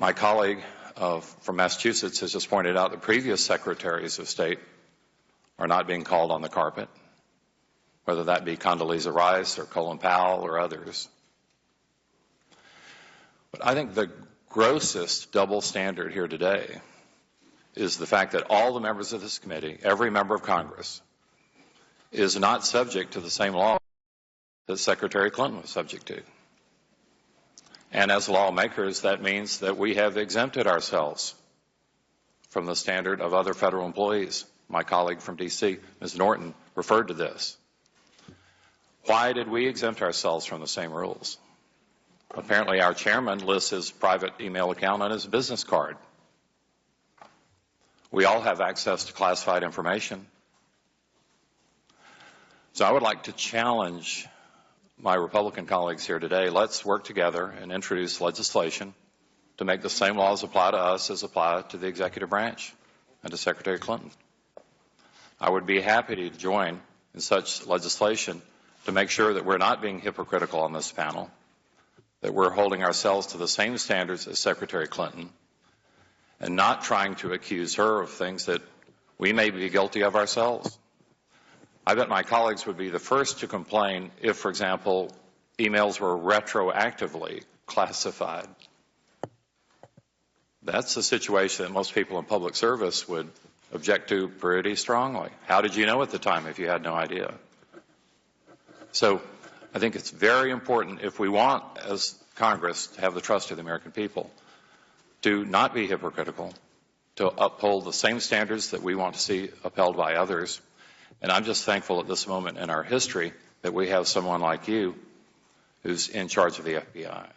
My colleague from Massachusetts has just pointed out that previous secretaries of state are not being called on the carpet, whether that be Condoleezza Rice or Colin Powell or others. But I think the grossest double standard here today is the fact that all the members of this committee, every member of Congress, is not subject to the same law that Secretary Clinton was subject to. And as lawmakers, that means that we have exempted ourselves from the standard of other federal employees. My colleague from D.C., Ms. Norton, referred to this. Why did we exempt ourselves from the same rules? Apparently, our chairman lists his private email account on his business card. We all have access to classified information. So I would like to challenge my Republican colleagues here today. Let's work together and introduce legislation to make the same laws apply to us as apply to the executive branch and to Secretary Clinton. I would be happy to join in such legislation to make sure that we're not being hypocritical on this panel, that we're holding ourselves to the same standards as Secretary Clinton and not trying to accuse her of things that we may be guilty of ourselves. I bet my colleagues would be the first to complain if, for example, emails were retroactively classified. That's a situation that most people in public service would object to pretty strongly. How did you know at the time if you had no idea? So I think it's very important, if we want, as Congress, to have the trust of the American people, to not be hypocritical, to uphold the same standards that we want to see upheld by others. And I'm just thankful at this moment in our history that we have someone like you who's in charge of the FBI.